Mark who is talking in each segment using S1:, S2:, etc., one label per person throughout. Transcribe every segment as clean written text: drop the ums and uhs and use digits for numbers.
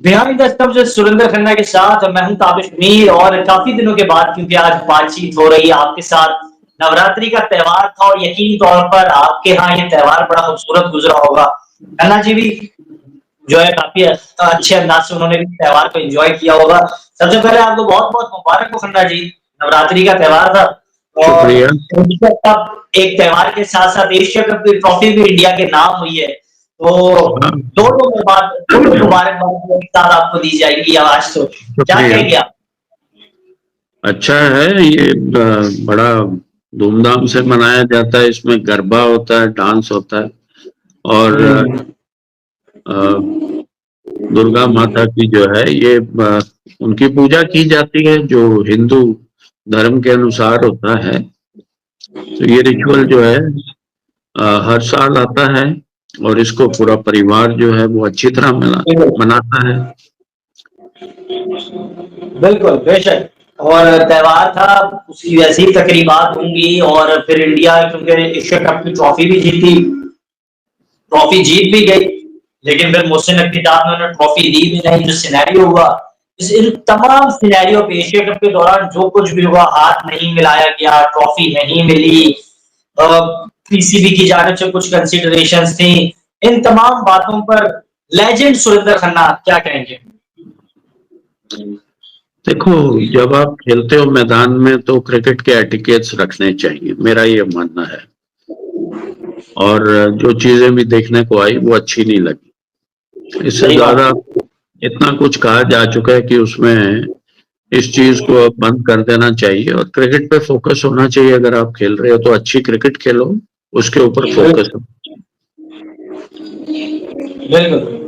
S1: Behind the stumps Surendra Khanna के साथ मैं हूं ताबिश मीर, और काफी दिनों के बाद क्योंकि आज बातचीत हो रही है आपके साथ। नवरात्रि का त्योहार था और यकीनी तौर पर आपके यहाँ ये त्योहार बड़ा खूबसूरत गुजरा होगा। खन्ना जी भी जो है काफी अच्छे अंदाज से उन्होंने भी त्योहार को एंजॉय किया होगा। सबसे पहले आपको बहुत बहुत मुबारक हो खन्ना जी, नवरात्रि का त्योहार था। और
S2: शुक्रिया।
S1: एशिया कप एक त्योहार के साथ साथ एशिया कप की ट्रॉफी भी इंडिया के नाम हुई है, तो
S2: हाँ,
S1: दोनों मुबारकबाद एक साथ आपको दी जाएगी आज। तो क्या
S2: शुक्रिया।
S1: कहेंगे आप?
S2: अच्छा है ये, बड़ा धूमधाम से मनाया जाता है। इसमें गरबा होता है, डांस होता है, और
S1: हम्म,
S2: अ, दुर्गा माता की जो है ये उनकी पूजा की जाती है जो हिंदू धर्म के अनुसार होता है। तो ये रिचुअल जो है हर साल आता है, और इसको पूरा परिवार जो है वो अच्छी तरह मनाता है।
S1: बिल्कुल बेशक। और त्योहार था, उसकी वैसी ही तकरीबात होंगी, और फिर इंडिया क्योंकि एशिया कप की ट्रॉफी भी जीती, ट्रॉफी जीत भी गई, लेकिन फिर मोहसिन नकवी साहब ने उन्हें ट्रॉफी दी भी नहीं। जो सिनेरियो हुआ, इन तमाम सिनेरियो पे एशिया कप के दौरान जो कुछ भी हुआ, हाथ नहीं मिलाया गया, ट्रॉफी नहीं मिली, पीसीबी की जानिब से कुछ कंसिडरेशंस थी, इन तमाम बातों पर लेजेंड सुरेंद्र खन्ना क्या कहेंगे?
S2: देखो, जब आप खेलते हो मैदान में तो क्रिकेट के एटिकेट्स रखने चाहिए, मेरा ये मानना है। और जो चीजें भी देखने को आई वो अच्छी नहीं लगी। इससे
S1: सही बात।
S2: ज्यादा इतना कुछ कहा जा चुका है कि उसमें इस चीज को अब बंद कर देना चाहिए और क्रिकेट पे फोकस होना चाहिए। अगर आप खेल रहे हो तो अच्छी क्रिकेट खेलो, उसके ऊपर फोकस हो।
S1: बिल्कुल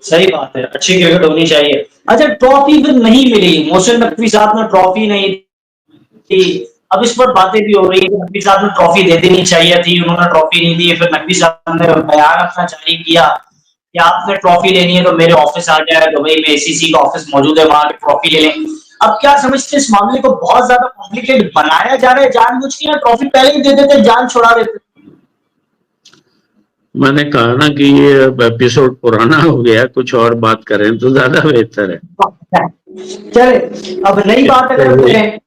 S1: सही बात है, अच्छी क्रिकेट होनी चाहिए। अच्छा, ट्रॉफी फिर नहीं मिली, मोहसिन नकवी साहब ने ट्रॉफी नहीं दी। अब इस पर बातें भी हो रही है कि नकवी साहब ने ट्रॉफी दे देनी चाहिए थी, उन्होंने ट्रॉफी नहीं दी। फिर नकवी साहब ने बयान अपना जारी किया कि आपने ट्रॉफी लेनी है तो मेरे ऑफिस आ जाए, दुबई में एसीसी का ऑफिस मौजूद है, वहां की ट्रॉफी ले लें। अब क्या समझते इस मामले को बहुत ज्यादा कॉम्प्लिकेट बनाया जा रहा है जानबूझ के, या ट्रॉफी पहले ही दे देते, जान छुड़ा देते?
S2: मैंने कहा ना कि ये अब एपिसोड पुराना हो गया, कुछ और बात करें तो ज्यादा बेहतर है।
S1: चले, अब नई
S2: इस
S1: बात अगर
S2: पे
S1: करें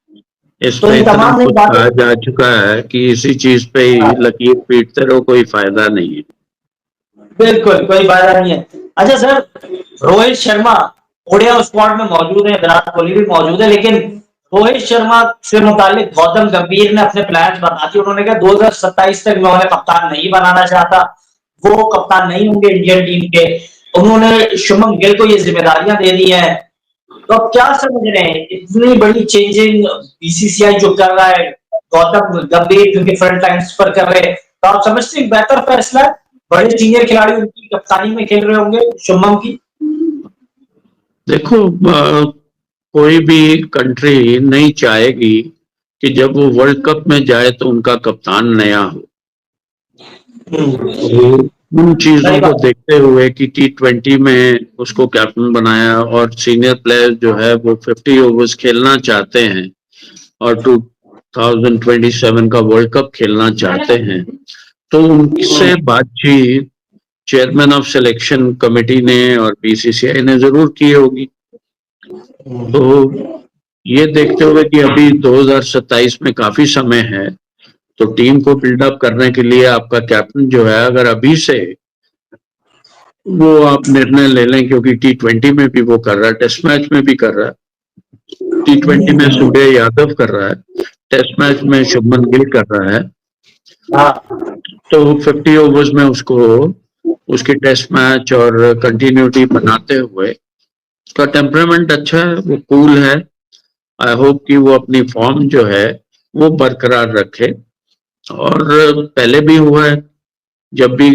S2: इस
S1: तो
S2: पे
S1: इन
S2: इतना
S1: तमाम नई
S2: कुछ
S1: बातों।
S2: कहा जा चुका है कि इसी चीज पे ही लकीर पीटते रहो, कोई फायदा नहीं है।
S1: बिल्कुल कोई फायदा नहीं है। अच्छा सर, रोहित शर्मा ओडिया स्क्वाड में मौजूद है, विराट कोहली भी मौजूद है, लेकिन रोहित शर्मा से मुतालिक गौतम गंभीर ने अपने प्लान बता दिए। उन्होंने कहा 2027 तक मैं उन्हें कप्तान नहीं बनाना चाहता, वो कप्तान नहीं होंगे इंडियन टीम के। उन्होंने शुभमन गिल को ये जिम्मेदारियां दे दी हैं। तो अब क्या समझ रहे हैं, इतनी बड़ी चेंजिंग बीसीसीआई जो कर रहा है, गौतम गंभीर क्योंकि फ्रंट लाइन्स पर कर रहे हैं, तो आप समझते हैं बेहतर फैसला है? बड़े सीनियर खिलाड़ी उनकी कप्तानी में खेल रहे होंगे, शुभम की।
S2: देखो, कोई भी कंट्री नहीं चाहेगी कि जब वो वर्ल्ड कप में जाए तो उनका कप्तान नया हो। तो उन चीजों
S1: सही
S2: को
S1: बात।
S2: देखते हुए कि T20 में उसको कैप्टन बनाया, और सीनियर प्लेयर जो है वो 50 ओवर्स खेलना चाहते हैं और 2027 का वर्ल्ड कप खेलना चाहते हैं, तो उनसे बातचीत चेयरमैन ऑफ सिलेक्शन कमेटी ने और बीसीसीआई ने जरूर की होगी। तो ये देखते हुए कि अभी 2027 में काफी समय है, तो टीम को बिल्डअप करने के लिए आपका कैप्टन जो है, अगर अभी से वो आप निर्णय ले लें, क्योंकि T20 में भी वो कर रहा है, टेस्ट मैच में भी कर रहा है। T20 में सूर्य यादव कर रहा है, टेस्ट मैच में शुभमन गिल कर रहा है।
S1: हाँ,
S2: तो 50 ओवर्स में उसको उसकी टेस्ट मैच और कंटिन्यूटी बनाते हुए, उसका टेम्परामेंट अच्छा है, वो कूल है। आई होप कि वो अपनी फॉर्म जो है वो बरकरार रखे। और पहले भी हुआ है, जब भी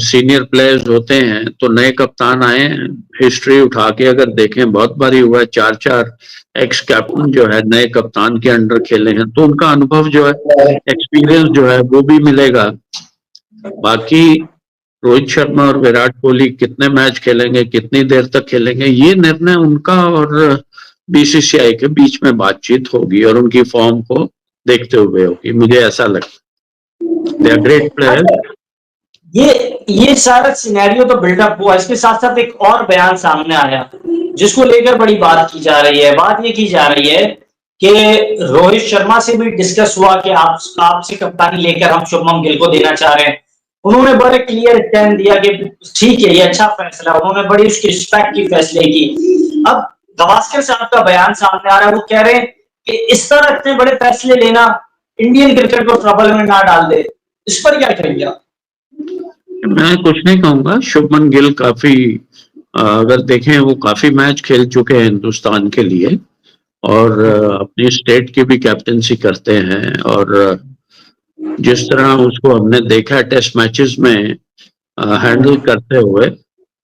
S2: सीनियर प्लेयर्स होते हैं तो नए कप्तान आए हैं, हिस्ट्री उठा के अगर देखें बहुत बारी हुआ है, चार चार एक्स कैप्टन जो है नए कप्तान के अंडर खेले हैं, तो उनका अनुभव जो है, एक्सपीरियंस जो है वो भी मिलेगा। बाकी रोहित शर्मा और विराट कोहली कितने मैच खेलेंगे, कितनी देर तक खेलेंगे, ये निर्णय उनका और बीसीसीआई के बीच में बातचीत होगी और उनकी फॉर्म को देखते हुए होगी, मुझे ऐसा लगता है। They are great players.
S1: ये सारा सिनेरियो तो बिल्डअप हुआ। इसके साथ साथ एक और बयान सामने आया जिसको लेकर बड़ी बात की जा रही है। बात ये की जा रही है कि रोहित शर्मा से भी डिस्कस हुआ कि आपसे कप्तानी लेकर हम शुभमन गिल को देना चाह रहे हैं। उन्होंने बड़े क्लियर स्टैंड दिया कि ठीक है, ये अच्छा फैसला। उन्होंने बड़ी उसकी रिस्पेक्ट की फैसले की। अब गवास्कर साहब का बयान सामने आ रहा है, वो कह रहे हैं कि इस तरह इतने बड़े फैसले लेना इंडियन क्रिकेट को ट्रबल में ना डाल दे। इस पर क्या कहेंगे आप?
S2: मैं कुछ नहीं कहूंगा। शुभमन गिल काफी अगर देखें वो काफी मैच खेल चुके हैं हिंदुस्तान के लिए और अपनी स्टेट की भी कैप्टनसी करते हैं और जिस तरह उसको हमने देखा टेस्ट मैचेस में हैंडल करते हुए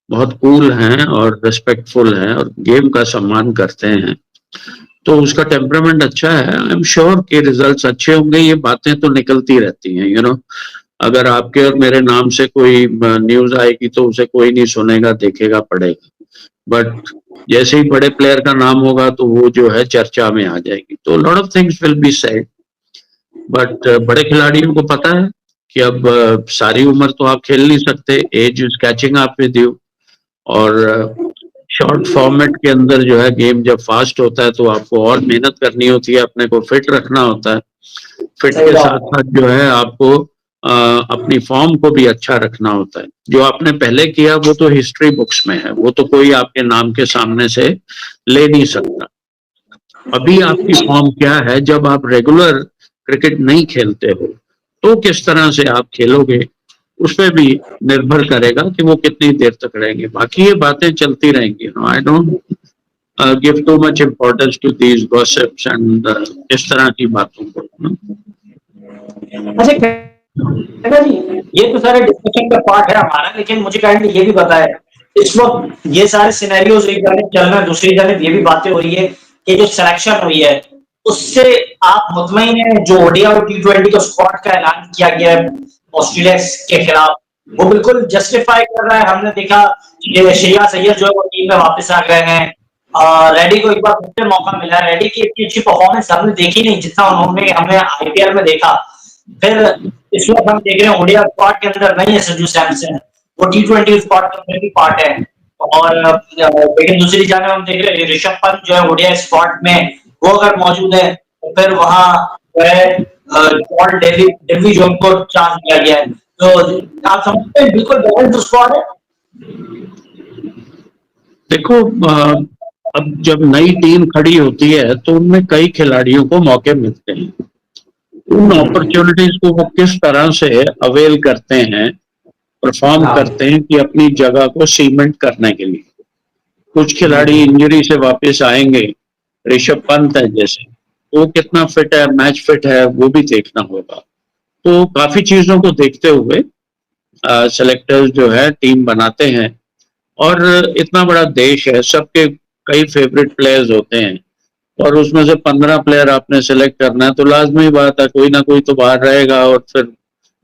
S2: बहुत कूल हैं और रिस्पेक्टफुल हैं और गेम का सम्मान करते हैं, तो उसका टेम्परामेंट अच्छा है। आई एम श्योर कि रिजल्ट्स अच्छे होंगे। ये बातें तो निकलती रहती हैं, यू नो। अगर आपके और मेरे नाम से कोई न्यूज आएगी तो उसे कोई नहीं सुनेगा, देखेगा, पढ़ेगा, बट जैसे ही बड़े प्लेयर का नाम होगा तो वो जो है चर्चा में आ जाएगी। तो lot of things will be said, but बड़े खिलाड़ियों को पता है कि अब सारी उम्र तो आप खेल नहीं सकते, age is catching up with you. और शॉर्ट फॉर्मेट के अंदर जो है गेम जब फास्ट होता है तो आपको और मेहनत करनी होती है, अपने को फिट रखना होता है। फिट के साथ साथ जो है आपको अपनी फॉर्म को भी अच्छा रखना होता है। जो आपने पहले किया वो तो हिस्ट्री बुक्स में है, वो तो कोई आपके नाम के सामने से ले नहीं सकता। अभी आपकी फॉर्म क्या है, जब आप रेगुलर क्रिकेट नहीं खेलते हो तो किस तरह से आप खेलोगे उस पर भी निर्भर करेगा कि वो कितनी देर तक रहेंगे। बाकी ये बातें चलती रहेंगी। I don't give too much importance to these gossips and इस तरह की बातों को।
S1: अच्छा कहना जी, ये तो सारे डिस्कशन का पार्ट है हमारा, लेकिन मुझे काइंडली ये भी बताया इस वक्त ये सारे सिनेरियोज एक जानिब चल रहे हैं, दूसरी जानिब ये भी बातें हो रही है कि जो सिलेक्शन हुई है उससे आप मुतमईन हैं? जो ओडीआई और टी20 का स्क्वाड का ऐलान किया गया है ऑस्ट्रेलिया के खिलाफ, वो बिल्कुल जस्टिफाई कर रहा है। हमने देखा कि श्रेयस अय्यर जो है वो टीम में वापस आ गए हैं। रेड्डी को एक बार फिर से मौका मिला है। रेड्डी की इतनी अच्छी परफॉर्मेंस हमने देखी नहीं जितना उन्होंने हमने आईपीएल में देखा। फिर इस वक्त हम देख रहे हैं ओडीआई स्क्वाड के अंदर नहीं है संजू सैमसन, वो टी20 स्क्वाड का भी पार्ट है। और लेकिन दूसरी जानब हम देख रहे हैं ऋषभ पंत जो है ओडीआई स्क्वाड में वो अगर मौजूद है तो फिर वहां जो है पॉल डेवी जो उनको चांस दिया गया है। तो आप समझते हैं बिल्कुल बैलेंस स्क्वाड है।
S2: देखो अब जब नई टीम खड़ी होती है तो उनमें कई खिलाड़ियों को मौके मिलते हैं। उन अपॉर्चुनिटीज को वो किस तरह से अवेल करते हैं, परफॉर्म करते हैं कि अपनी जगह को सीमेंट करने के लिए। कुछ खिलाड़ी इंजरी से वापस आएंगे, ऋषभ पंत है जैसे, वो कितना फिट है, मैच फिट है, वो भी देखना होगा। तो काफी चीजों को देखते हुए सेलेक्टर्स जो है टीम बनाते हैं। और इतना बड़ा देश है, सबके कई फेवरेट प्लेयर्स होते हैं और उसमें से 15 प्लेयर आपने सेलेक्ट करना है तो लाजमी बात है कोई ना कोई तो बाहर रहेगा और फिर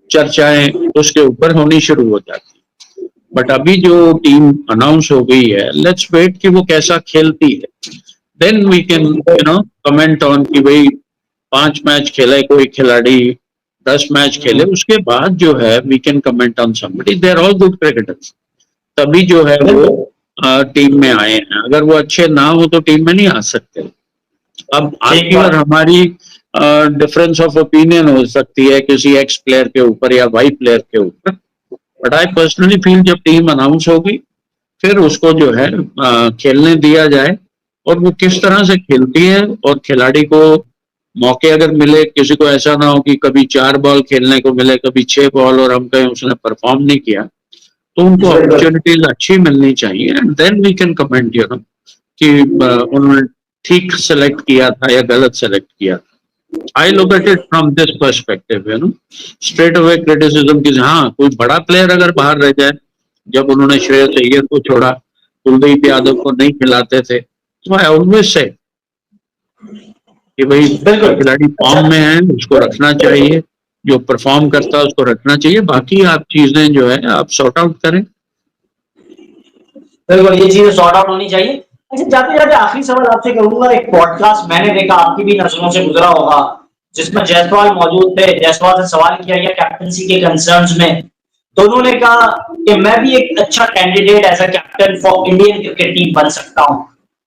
S2: चर्चाएं उसके ऊपर होनी शुरू हो जाती। बट अभी जो टीम अनाउंस हो गई है, लेट्स वेट कि वो कैसा खेलती है, then we can comment on कि भाई 5 मैच खेले कोई खिलाड़ी, 10 मैच खेले, उसके बाद जो है we can comment on somebody. They are all good cricketers, तभी जो है वो टीम में आए हैं। अगर वो अच्छे ना हो तो टीम में नहीं आ सकते। अब आपकी और हमारी डिफरेंस ऑफ ओपिनियन हो सकती है किसी एक्स प्लेयर के ऊपर या वाई प्लेयर के ऊपर, बट आई पर्सनली फील जब टीम अनाउंस होगी फिर उसको जो है खेलने दिया जाए और वो किस तरह से खेलती है और खिलाड़ी को मौके अगर मिले, किसी को ऐसा ना हो कि कभी 4 बॉल खेलने को मिले, कभी 6 बॉल और हम कहें उसने परफॉर्म नहीं किया, तो उनको अपॉर्चुनिटीज अच्छी मिलनी चाहिए and then we can comment कि उन्होंने ठीक सेलेक्ट किया था या गलत सेलेक्ट किया था। I look at it from this perspective, straight away criticism की। हाँ, कोई बड़ा प्लेयर अगर बाहर रह जाए, जब उन्होंने श्रेयस अय्यर को छोड़ा, कुलदीप यादव को नहीं खिलाते थे, तो आई ऑलवेज से कि भाई खिलाड़ी फॉर्म में है उसको रखना चाहिए, जो परफॉर्म करता है उसको रखना चाहिए, बाकी आप चीजें जो है आप सॉर्ट आउट करें।
S1: बिल्कुल, ये चीजें सॉर्ट आउट होनी चाहिए। अच्छा, जाते जाते आखिरी सवाल आपसे करूंगा। एक पॉडकास्ट मैंने देखा, आपकी भी नजरों से गुजरा होगा, जिसमें जायसवाल मौजूद थे। जायसवाल से सवाल किया गया कैप्टनसी के कंसर्न्स में, तो उन्होंने कहा कि मैं भी एक अच्छा candidate as a captain for Indian cricket team बन सकता हूं।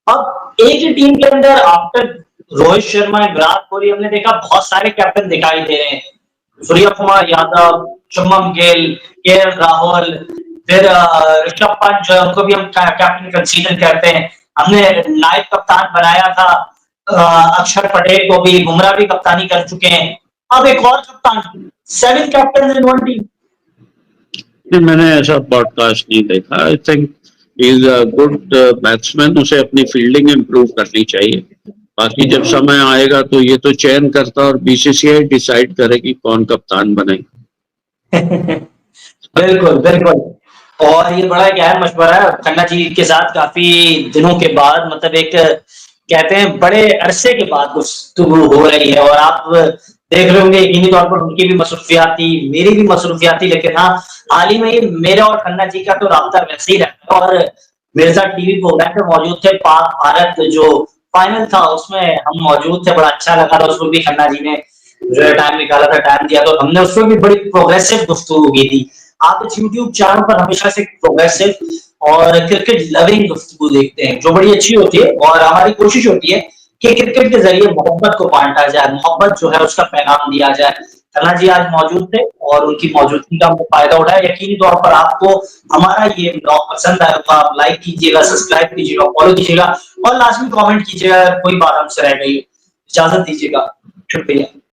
S1: अब एक ही टीम के अंदर आफ्टर रोहित शर्मा एंड विराट कोहली हमने देखा बहुत सारे कैप्टन दिखाई दे रहे हैं। सूर्य कुमार यादव, शुभमन गिल, राहुल, फिर ऋषभ पंत जो है उनको भी हम कैप्टन कंसीडर करते हैं। हमने नायब कप्तान बनाया था अक्षर पटेल को भी, बुमराह भी कप्तानी कर चुके हैं। अब एक और कप्तान, 7 कैप्टन इन वन टीम।
S2: नहीं, मैंने ऐसा पॉडकास्ट नहीं देखा। I think is a good batsman, उसे अपनी फील्डिंग इम्प्रूव करनी चाहिए। बाकी जब समय आएगा तो ये तो चयन करता और बीसीसीआई डिसाइड करेगी कौन कप्तान बने।
S1: बिल्कुल बिल्कुल। और ये बड़ा गहर मशवरा है खन्ना जी के साथ, काफी दिनों के बाद, मतलब एक कहते हैं बड़े अरसे के बाद गुफ्तगू हो रही है। और आप देख रहे होंगे यकीनी तौर पर उनकी भी मसरूफियात थी, मेरी भी मसरूफियात थी, लेकिन हाँ हाल ही में ये मेरा और खन्ना जी का तो राब्ता वैसे ही रहता है। और मेरे साथ टीवी प्रोग्राम पे मौजूद थे, पाक भारत जो फाइनल था उसमें हम मौजूद थे, बड़ा अच्छा लगा था। उसमें भी खन्ना जी ने जो है टाइम निकाला था, टाइम दिया, तो हमने उसमें भी बड़ी प्रोग्रेसिव गुफ्तगू की थी। आप इस यूट्यूब चैनल पर हमेशा से प्रोग्रेसिव और क्रिकेट लविंग गुफ्तगू देखते हैं जो बड़ी अच्छी होती है। और हमारी कोशिश होती है कि क्रिकेट के जरिए मोहब्बत को बांटा जाए, मोहब्बत जो है उसका पैगाम दिया जाए। खन्ना जी आज मौजूद थे और उनकी मौजूदगी का हमने फायदा उठाया। यकीनी तौर पर आपको हमारा ये ब्लॉग पसंद आया तो आप लाइक कीजिएगा, सब्सक्राइब कीजिएगा, फॉलो कीजिएगा और लास्ट में कमेंट कीजिएगा कोई बात हमसे रह गई। इजाजत दीजिएगा, शुक्रिया।